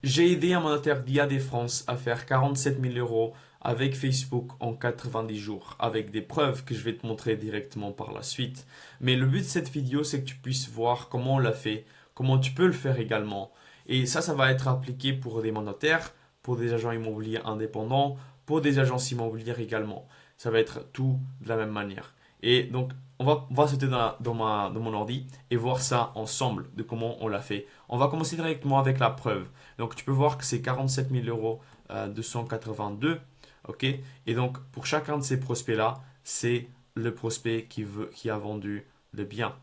J'ai aidé un mandataire d'IA de France à faire 47 000 euros avec Facebook en 90 jours, avec des preuves que je vais te montrer directement par la suite. Mais le but de cette vidéo, c'est que tu puisses voir comment on l'a fait, comment tu peux le faire également. Et ça va être appliqué pour des mandataires, pour des agents immobiliers indépendants, pour des agences immobilières également. Ça va être tout de la même manière. Et donc, on va sauter dans mon ordi et voir ça ensemble, de comment on l'a fait. On va commencer directement avec la preuve. Donc tu peux voir que c'est 47 000 euros 282. Ok. Et donc pour chacun de ces prospects-là, c'est le prospect qui a vendu le bien.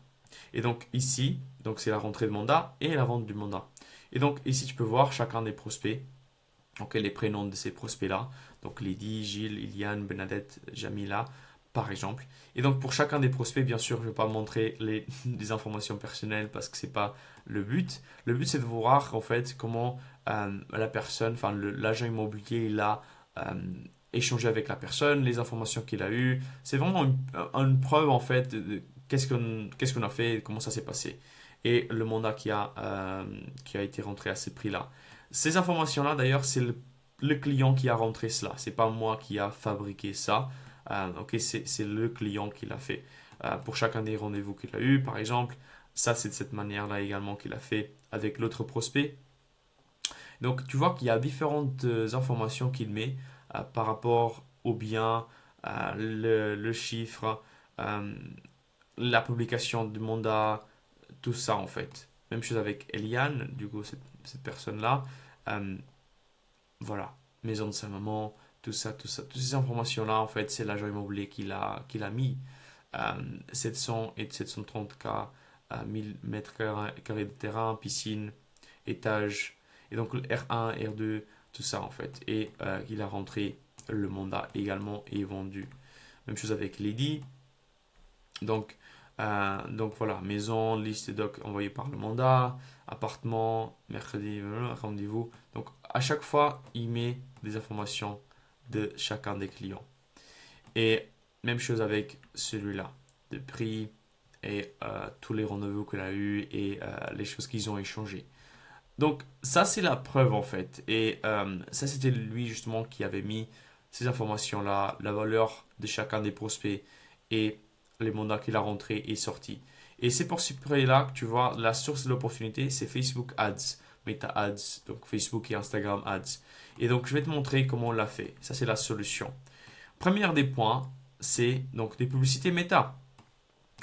Et donc ici, donc c'est la rentrée de mandat et la vente du mandat. Et donc ici, tu peux voir chacun des prospects, ok, les prénoms de ces prospects-là. Donc Lydie, Gilles, Iliane, Bernadette, Jamila, par exemple. Et donc pour chacun des prospects, bien sûr, je ne vais pas montrer des informations personnelles parce que ce n'est pas le but. Le but, c'est de voir en fait comment la personne, enfin l'agent immobilier, il a euh, échangé avec la personne, les informations qu'il a eues. C'est vraiment une preuve en fait de qu'est-ce qu'on a fait, comment ça s'est passé. Et le mandat qui a été rentré à ce prix-là. Ces informations-là, d'ailleurs, c'est le client qui a rentré cela. C'est pas moi qui a fabriqué ça. Ok, c'est le client qui l'a fait. Pour chacun des rendez-vous qu'il a eu, par exemple, ça c'est de cette manière-là également qu'il a fait avec l'autre prospect. Donc tu vois qu'il y a différentes informations qu'il met par rapport au bien, le chiffre, euh, la publication du mandat, tout ça en fait. Même chose avec Eliane, du coup cette personne-là. Euh, voilà, maison de sa maman, tout ça, tout ça. Toutes ces informations-là, en fait, c'est l'agent immobilier qui l'a mis. 700 et 730 k, 1000 mètres carrés de terrain, piscine, étage. Et donc le R1, R2, tout ça, en fait. Et il a rentré le mandat également et vendu. Même chose avec Lady. Donc voilà, maison, liste de docs envoyés par le mandat, appartement, mercredi, rendez-vous. Donc à chaque fois, il met des informations de chacun des clients. Et même chose avec celui-là, de prix et tous les rendez-vous qu'il a eu et les choses qu'ils ont échangées. Donc ça, c'est la preuve en fait. Et ça, c'était lui justement qui avait mis ces informations-là, la valeur de chacun des prospects et les mandats qu'il a rentrés et sortis. Et c'est pour ce prix-là que tu vois, la source de l'opportunité, c'est Facebook Ads, Meta Ads, donc Facebook et Instagram Ads. Et donc, je vais te montrer comment on l'a fait. Ça, c'est la solution. Premier des points, c'est donc des publicités méta.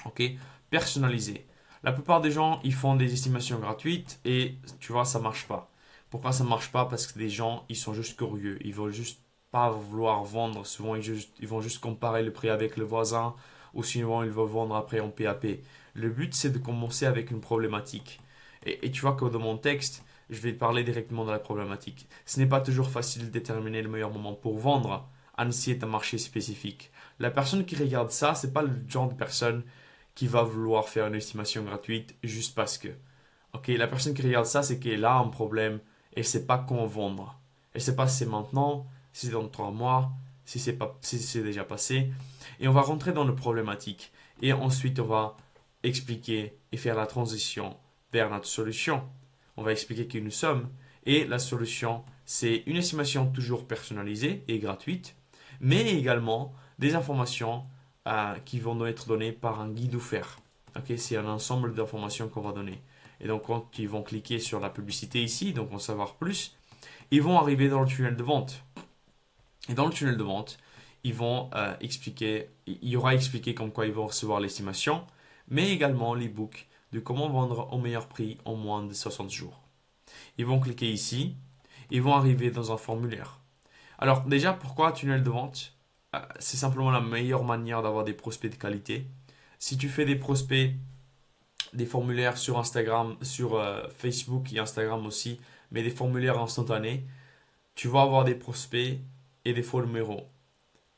Ok, personnalisées. La plupart des gens, ils font des estimations gratuites et tu vois, ça marche pas. Pourquoi ça marche pas? Parce que des gens, ils sont juste curieux. Ils veulent juste pas vouloir vendre. Souvent, ils vont juste comparer le prix avec le voisin ou sinon, ils vont vendre après en PAP. Le but, c'est de commencer avec une problématique. Et tu vois que dans mon texte, je vais parler directement de la problématique. Ce n'est pas toujours facile de déterminer le meilleur moment pour vendre. Annecy est un marché spécifique. La personne qui regarde ça, c'est pas le genre de personne qui va vouloir faire une estimation gratuite juste parce que. Ok, la personne qui regarde ça, c'est qu'elle a un problème et elle sait pas comment vendre. Elle sait pas si c'est maintenant, si c'est dans 3 mois, si c'est déjà passé. Et on va rentrer dans le problématique. Et ensuite, on va expliquer et faire la transition vers notre solution. On va expliquer qui nous sommes. Et la solution, c'est une estimation toujours personnalisée et gratuite, mais également des informations qui vont nous être données par un guide offert. Ok, c'est un ensemble d'informations qu'on va donner. Et donc, quand ils vont cliquer sur la publicité ici, donc en savoir plus, ils vont arriver dans le tunnel de vente. Et dans le tunnel de vente, ils vont expliquer, il y aura expliqué comme quoi ils vont recevoir l'estimation, mais également l'ebook de comment vendre au meilleur prix en moins de 60 jours. Ils vont cliquer ici, ils vont arriver dans un formulaire. Alors déjà, pourquoi tunnel de vente? C'est simplement la meilleure manière d'avoir des prospects de qualité. Si tu fais des prospects, des formulaires sur Instagram, sur Facebook et Instagram aussi, mais des formulaires instantanés, tu vas avoir des prospects et des faux numéros.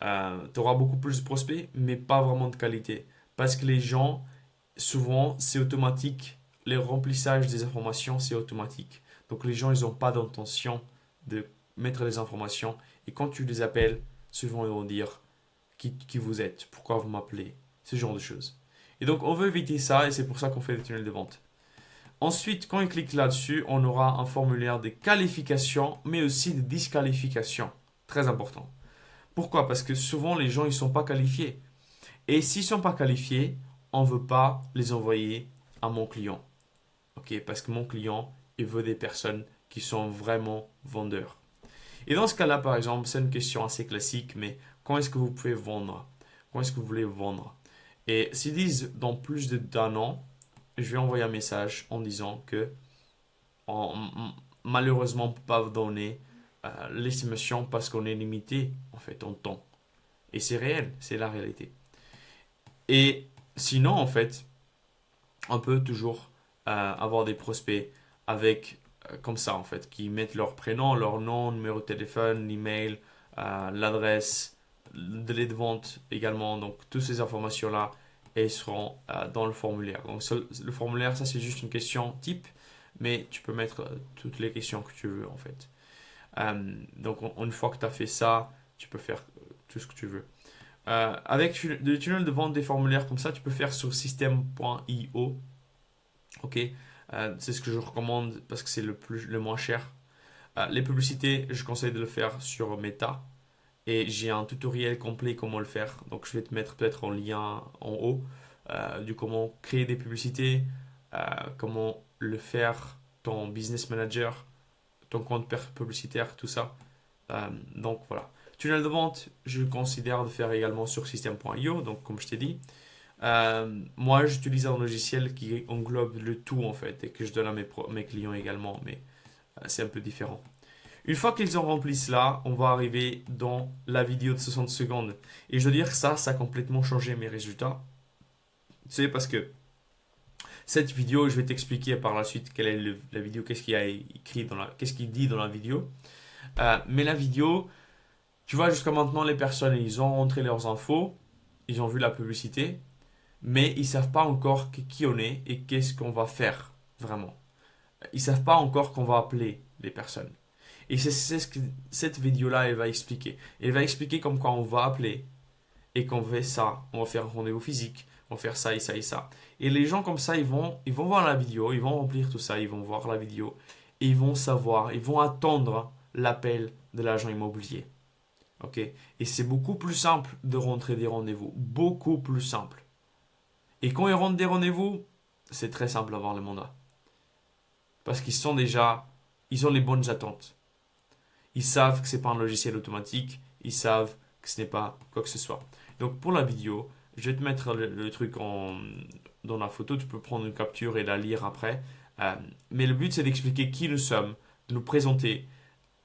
Tu auras beaucoup plus de prospects, mais pas vraiment de qualité. Parce que les gens, souvent, c'est automatique. Le remplissage des informations, c'est automatique. Donc les gens, ils n'ont pas d'intention de mettre les informations. Et quand tu les appelles, souvent, ils vont dire qui vous êtes, pourquoi vous m'appelez, ce genre de choses. Et donc, on veut éviter ça et c'est pour ça qu'on fait des tunnels de vente. Ensuite, quand il clique là-dessus, on aura un formulaire de qualification, mais aussi de disqualification. Très important. Pourquoi? Parce que souvent, les gens, ils ne sont pas qualifiés. Et s'ils ne sont pas qualifiés, on ne veut pas les envoyer à mon client. Ok? Parce que mon client, il veut des personnes qui sont vraiment vendeurs. Et dans ce cas-là, par exemple, c'est une question assez classique, mais quand est-ce que vous pouvez vendre? Quand est-ce que vous voulez vendre? Et s'ils disent dans plus d'un an, je vais envoyer un message en disant que malheureusement, on ne peut pas vous donner l'estimation parce qu'on est limité en fait en temps. Et c'est réel, c'est la réalité. Et sinon, en fait, on peut toujours avoir des prospects avec comme ça en fait, qui mettent leur prénom, leur nom, numéro de téléphone, l'email, l'adresse, le délai de vente également. Donc toutes ces informations-là, elles seront dans le formulaire. Donc le formulaire, ça c'est juste une question type, mais tu peux mettre toutes les questions que tu veux en fait. Donc une fois que tu as fait ça, tu peux faire tout ce que tu veux. Avec le tunnel de vente des formulaires comme ça, tu peux faire sur system.io. Ok, c'est ce que je recommande parce que c'est le moins cher. Les publicités, je conseille de le faire sur Meta. Et j'ai un tutoriel complet comment le faire. Donc je vais te mettre peut-être en lien en haut du comment créer des publicités, comment le faire, ton business manager, ton compte publicitaire, tout ça. Donc voilà. Tunnel de vente, je considère de faire également sur system.io, donc comme je t'ai dit. Moi, j'utilise un logiciel qui englobe le tout en fait et que je donne à mes clients également, mais c'est un peu différent. Une fois qu'ils ont rempli cela, on va arriver dans la vidéo de 60 secondes. Et je dois dire que ça a complètement changé mes résultats. Tu sais, parce que cette vidéo, je vais t'expliquer par la suite quelle est la vidéo, qu'est-ce qu'il y a écrit qu'est-ce qu'il dit dans la vidéo. Mais la vidéo, tu vois, jusqu'à maintenant, les personnes, ils ont rentré leurs infos, ils ont vu la publicité, mais ils ne savent pas encore qui on est et qu'est-ce qu'on va faire vraiment. Ils ne savent pas encore qu'on va appeler les personnes. Et c'est ce que cette vidéo-là, elle va expliquer. Elle va expliquer comme quoi on va appeler et qu'on fait ça. On va faire un rendez-vous physique, on va faire ça et ça et ça. Et les gens comme ça, ils vont voir la vidéo, ils vont remplir tout ça, ils vont voir la vidéo et ils vont savoir, ils vont attendre l'appel de l'agent immobilier. Ok? Et c'est beaucoup plus simple de rentrer des rendez-vous. Beaucoup plus simple. Et quand ils rentrent des rendez-vous, c'est très simple d'avoir le mandat. Parce ils ont les bonnes attentes. Ils savent que ce n'est pas un logiciel automatique. Ils savent que ce n'est pas quoi que ce soit. Donc pour la vidéo, je vais te mettre le truc dans la photo. Tu peux prendre une capture et la lire après. Mais le but, c'est d'expliquer qui nous sommes, de nous présenter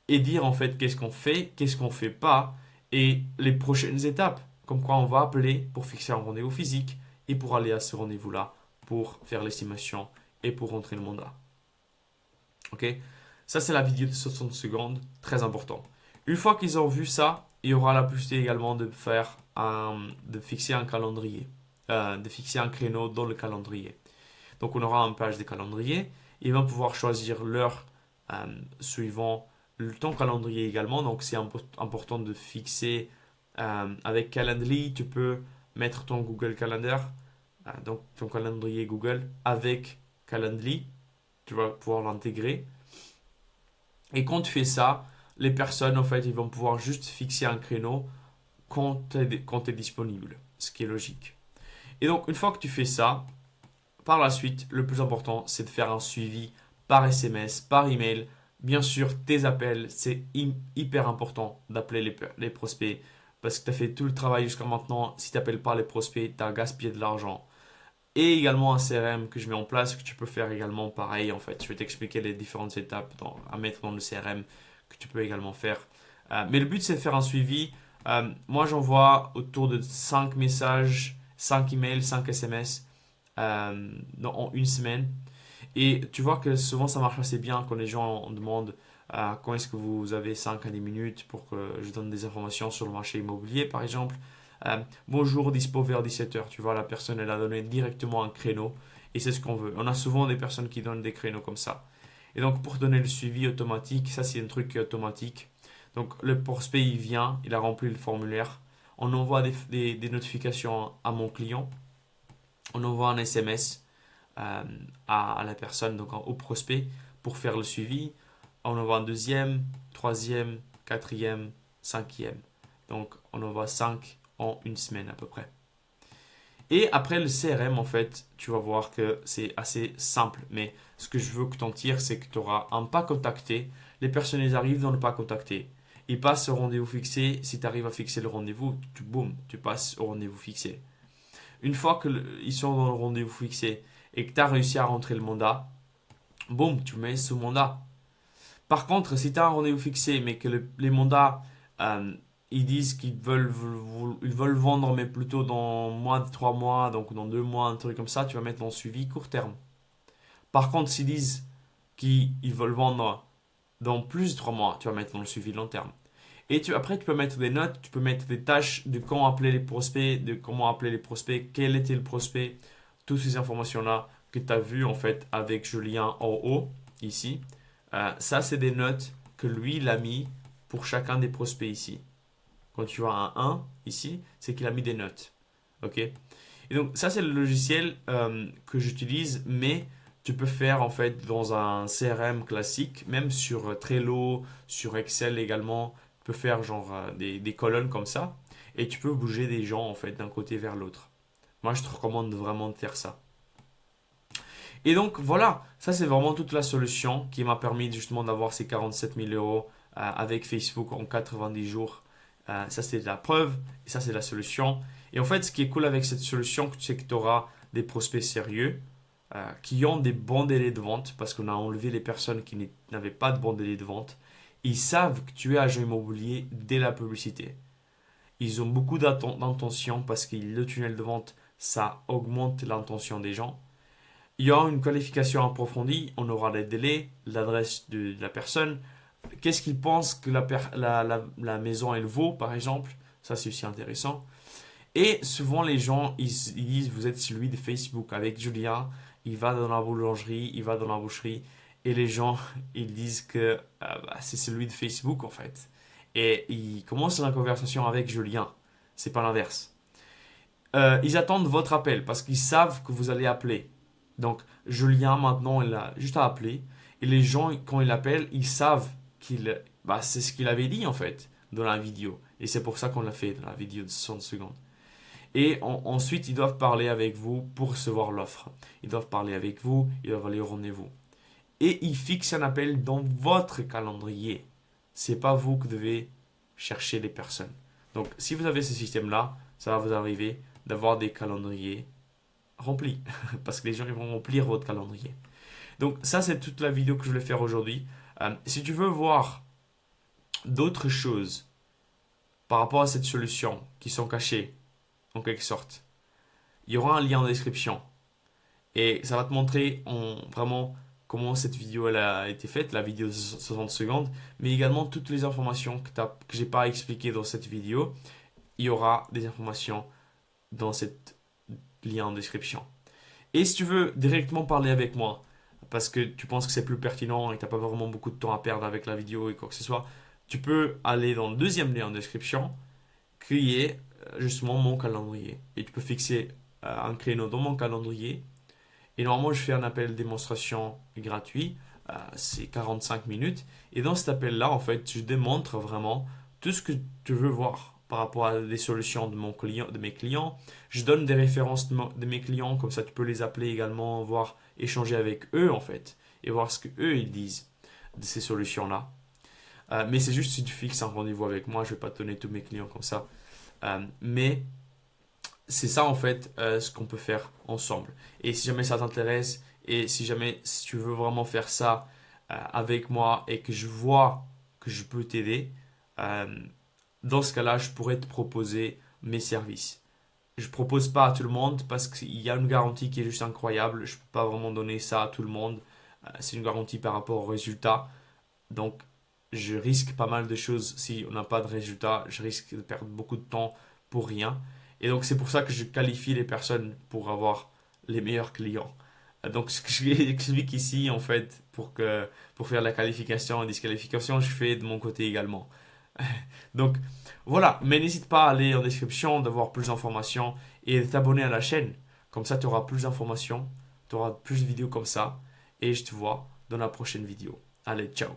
et dire en fait qu'est-ce qu'on fait pas et les prochaines étapes. Comme quoi on va appeler pour fixer un rendez-vous physique et pour aller à ce rendez-vous-là pour faire l'estimation et pour rentrer le mandat. Ok? Ça, c'est la vidéo de 60 secondes, très important. Une fois qu'ils ont vu ça, il y aura la possibilité également de fixer un calendrier, de fixer un créneau dans le calendrier. Donc, on aura une page de calendrier. Ils vont pouvoir choisir l'heure suivant le temps calendrier également. Donc, c'est important de fixer avec Calendly. Tu peux mettre ton Google Calendar, donc ton calendrier Google avec Calendly. Tu vas pouvoir l'intégrer. Et quand tu fais ça, les personnes, en fait, ils vont pouvoir juste fixer un créneau quand tu es disponible, ce qui est logique. Et donc, une fois que tu fais ça, par la suite, le plus important, c'est de faire un suivi par SMS, par email. Bien sûr, tes appels, c'est hyper important d'appeler les prospects parce que tu as fait tout le travail jusqu'à maintenant. Si tu n'appelles pas les prospects, tu as gaspillé de l'argent. Et également un CRM que je mets en place, que tu peux faire également pareil en fait. Je vais t'expliquer les différentes étapes à mettre dans le CRM que tu peux également faire. Mais le but c'est de faire un suivi. Moi j'envoie autour de 5 messages, 5 emails, 5 SMS en une semaine. Et tu vois que souvent ça marche assez bien quand les gens demandent quand est-ce que vous avez 5 à 10 minutes pour que je donne des informations sur le marché immobilier par exemple. Bonjour, dispo vers 17h. Tu vois, la personne, elle a donné directement un créneau et c'est ce qu'on veut. On a souvent des personnes qui donnent des créneaux comme ça. Et donc, pour donner le suivi automatique, ça, c'est un truc qui est automatique. Donc, le prospect, il vient, il a rempli le formulaire. On envoie des notifications à mon client. On envoie un SMS à la personne, donc au prospect, pour faire le suivi. On envoie un deuxième, troisième, quatrième, cinquième. Donc on envoie 5 en une semaine à peu près. Et après le CRM, en fait, tu vas voir que c'est assez simple. Mais ce que je veux que tu en tires, c'est que tu auras un pas contacté. Les personnes, ils arrivent dans le pas contacté. Ils passent au rendez-vous fixé. Si tu arrives à fixer le rendez-vous, boum, tu passes au rendez-vous fixé. Une fois qu'ils sont dans le rendez-vous fixé et que tu as réussi à rentrer le mandat, boum, tu mets sous mandat. Par contre, si tu as un rendez-vous fixé, mais que les mandats, euh, ils disent ils veulent vendre, mais plutôt dans moins de 3 mois, donc dans 2 mois, un truc comme ça, tu vas mettre dans suivi court terme. Par contre, s'ils disent qu'ils veulent vendre dans plus de 3 mois, tu vas mettre dans le suivi long terme. Et après, tu peux mettre des notes, tu peux mettre des tâches de quand appeler les prospects, de comment appeler les prospects, quel était le prospect, toutes ces informations-là que tu as vues en fait avec Julien en haut, ici. Ça, c'est des notes que lui, il a mis pour chacun des prospects ici. Quand tu vois un 1 ici, c'est qu'il a mis des notes. Ok? Et donc, ça, c'est le logiciel que j'utilise, mais tu peux faire en fait dans un CRM classique, même sur Trello, sur Excel également. Tu peux faire genre des colonnes comme ça et tu peux bouger des gens en fait d'un côté vers l'autre. Moi, je te recommande vraiment de faire ça. Et donc voilà, ça c'est vraiment toute la solution qui m'a permis justement d'avoir ces 47 000 euros avec Facebook en 90 jours. Ça c'est la preuve et ça c'est la solution. Et en fait, ce qui est cool avec cette solution, c'est que tu auras des prospects sérieux qui ont des bons délais de vente parce qu'on a enlevé les personnes qui n'avaient pas de bons délais de vente. Ils savent que tu es agent immobilier dès la publicité. Ils ont beaucoup d'intention parce que le tunnel de vente, ça augmente l'intention des gens. Il y aura une qualification approfondie, on aura les délais, l'adresse de la personne, qu'est-ce qu'ils pensent que la maison elle vaut par exemple, ça c'est aussi intéressant. Et souvent les gens ils disent vous êtes celui de Facebook avec Julien, il va dans la boulangerie, il va dans la boucherie et les gens ils disent que c'est celui de Facebook en fait. Et ils commencent la conversation avec Julien, c'est pas l'inverse. Ils attendent votre appel parce qu'ils savent que vous allez appeler. Donc, Julien, maintenant, il a juste à appeler. Et les gens, quand il appelle, ils savent c'est ce qu'il avait dit, en fait, dans la vidéo. Et c'est pour ça qu'on l'a fait dans la vidéo de 60 secondes. Et ensuite, ils doivent parler avec vous pour recevoir l'offre. Ils doivent parler avec vous, ils doivent aller au rendez-vous. Et ils fixent un appel dans votre calendrier. C'est pas vous qui devez chercher les personnes. Donc, si vous avez ce système-là, ça va vous arriver d'avoir des calendriers remplis. Parce que les gens ils vont remplir votre calendrier. Donc, ça, c'est toute la vidéo que je voulais faire aujourd'hui. Si tu veux voir d'autres choses par rapport à cette solution qui sont cachées, en quelque sorte, il y aura un lien en description. Et ça va te montrer vraiment comment cette vidéo elle a été faite, la vidéo de 60 secondes, mais également toutes les informations que j'ai pas expliquées dans cette vidéo. Il y aura des informations dans cette lien en description. Et si tu veux directement parler avec moi, parce que tu penses que c'est plus pertinent et que tu n'as pas vraiment beaucoup de temps à perdre avec la vidéo et quoi que ce soit, tu peux aller dans le deuxième lien en description, qui est justement mon calendrier. Et tu peux fixer un créneau dans mon calendrier. Et normalement, je fais un appel démonstration gratuit. C'est 45 minutes. Et dans cet appel-là, en fait, je démontre vraiment tout ce que tu veux voir par rapport à des solutions de mes clients. Je donne des références de mes clients, comme ça tu peux les appeler également, voir, échanger avec eux en fait, et voir ce que eux ils disent de ces solutions-là. Mais c'est juste si tu fixes un rendez-vous avec moi, je ne vais pas te donner tous mes clients comme ça. Mais c'est ça en fait ce qu'on peut faire ensemble. Et si jamais ça t'intéresse, et si tu veux vraiment faire ça avec moi et que je vois que je peux t'aider, dans ce cas-là, je pourrais te proposer mes services. Je ne propose pas à tout le monde parce qu'il y a une garantie qui est juste incroyable. Je ne peux pas vraiment donner ça à tout le monde. C'est une garantie par rapport au résultat. Donc, je risque pas mal de choses si on n'a pas de résultat. Je risque de perdre beaucoup de temps pour rien. Et donc, c'est pour ça que je qualifie les personnes pour avoir les meilleurs clients. Donc, ce que j'explique ici, en fait, pour faire la qualification et disqualification, je fais de mon côté également. Donc voilà, mais n'hésite pas à aller en description, d'avoir plus d'informations et de t'abonner à la chaîne. Comme ça, tu auras plus d'informations, Tu auras plus de vidéos comme ça. Et je te vois dans la prochaine vidéo. Allez, ciao!